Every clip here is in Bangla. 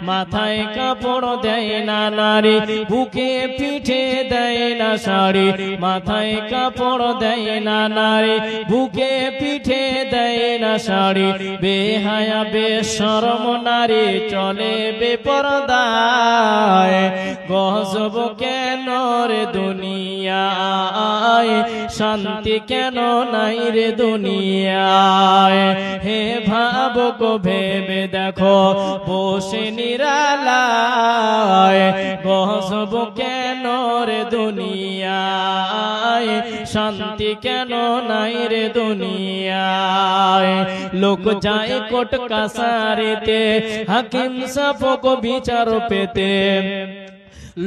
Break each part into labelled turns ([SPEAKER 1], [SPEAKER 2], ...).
[SPEAKER 1] মাথায় কাপড় দেয় না নারী, বুকে পিঠে দেয় না শাড়ি। মাথায় কাপড় দেয় না নারী, বুকে পিঠে দেয় না শাড়ি। বেহায়া বেশরম নারী চলে বেপরদায়। গজব কেন রে দুনিয়ায়, শান্তি কেন নাই রে দুনিয়ায়। হে ভাবুক ভেবে দেখো বসে নিরালায়। গজব কেন রে দুনিয়ায়, শান্তি কেন নাই রে দুনিয়ায়। লোক যায় কোর্ট কাছারিতে, হাকিম সাফক বিচার পেতে।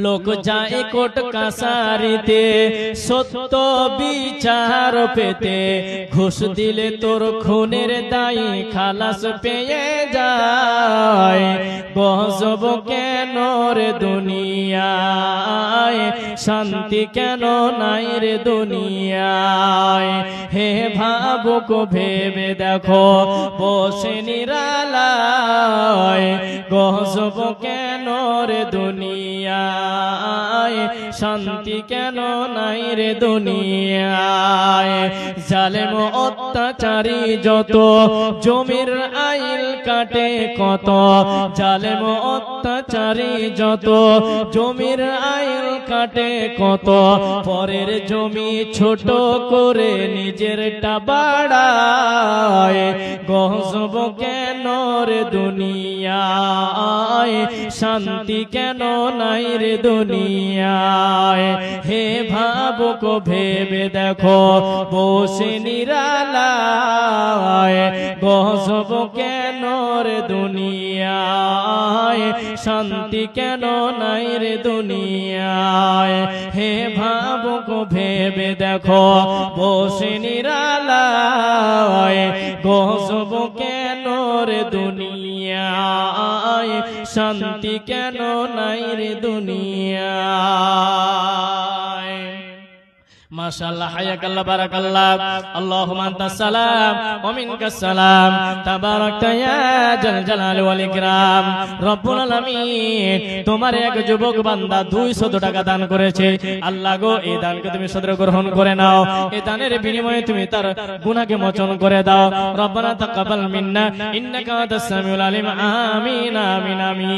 [SPEAKER 1] লোক যায় কোর্ট কাছারিতে, সত্য বিচার পেতে। ঘুষ দিলে তোর খুনের দায়ী খালাস পেয়ে যায়। গজব কেন রে দুনিয়ায়, শান্তি কেন নাই রে দুনিয়ায়। হে ভাবুক ভেবে দেখো বসে নিরালায়। গজব কেন রে দুনিয়ায়, শান্তি কেন নাই রে দুনিয়ায়। জালেম অত্যাচারী যত, জমির আইল কাটে কত। জালেম অত্যাচারী যত, জমির আইল কাটে কত। পরের জমি ছোট করে নিজেরটা বাড়ায়। গজব কেন রে দুনিয়ায়, শান্তি কেন নাই রে দুনিয়ায়। হে ভাবুক ভেবে দেখো বসে নিরালায়। গজব কেন রে দুনিয়ায়, শান্তি কেন নাই রে দুনিয়ায়। হে ভাবুক ভেবে দেখো বসে নিরালায়। গজব কেন রে দুনিয়ায়, শান্তি কেন নাই রে দুনিয়ায়। মাশাআল্লাহ, হায়াকাল্লাহ, বারাকাল্লাহ। আল্লাহুম্মা আনতাস সালাম ওয়া মিনকাস সালাম, তাবারাকতা ইয়া জাল জালালি ওয়াল ইকরাম। রব্বুল আলামিন তোমার এক যুবক বান্দা 200 টাকা দান করেছে। আল্লাহ গো, এই দানকে তুমি সদর গ্রহণ করে নাও। এই দানের বিনিময়ে তুমি তার গুনাহকে মোচন করে দাও। রব্বানা তাকাব্বাল মিন্না ইন্নাকা আনতাস সামিউল আলিম। আমিন আমিন আমিন।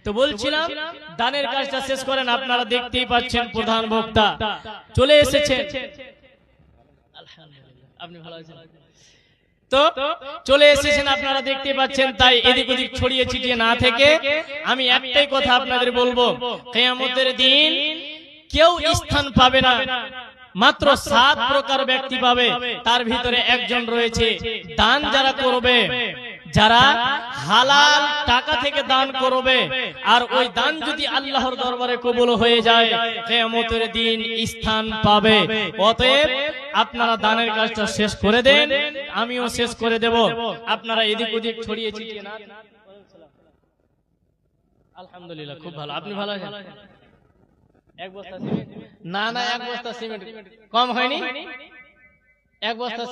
[SPEAKER 1] তো বলছিলাম দানের কাজটা শেষ করেন। আপনারা দেখতেই পাচ্ছেন প্রধান বক্তা চলে এসেছেন। আলহামদুলিল্লাহ, আপনি ভালো আছেন তো? চলে এসেছেন আপনারা দেখতে পাচ্ছেন। তাই এদিক ওদিক ছড়িয়ে ছিটিয়ে না থেকে আমি একটাই কথা আপনাদের বলবো, কিয়ামতের দিন কেউ স্থান পাবে না, মাত্র 7 প্রকার ব্যক্তি পাবে। তার ভিতরে একজন রয়েছে দান যারা করবে, যারা হালাল টাকা থেকে দান করবে, আর ওই দান যদি আল্লাহর দরবারে কবুল হয়ে যায় কিয়ামতের দিন স্থান পাবে। অতএব আপনারা দানের কাজটা শেষ করে দেন, আমিও শেষ করে দেব। আপনারা এদিক ওদিক ছড়িয়ে ছিটিয়ে না। আলহামদুলিল্লাহ, খুব ভালো। আপনি ভালো আছেন? এক বস্তা সিমেন্ট? না না, এক বস্তা সিমেন্ট কম হয়নি। এক বস্তা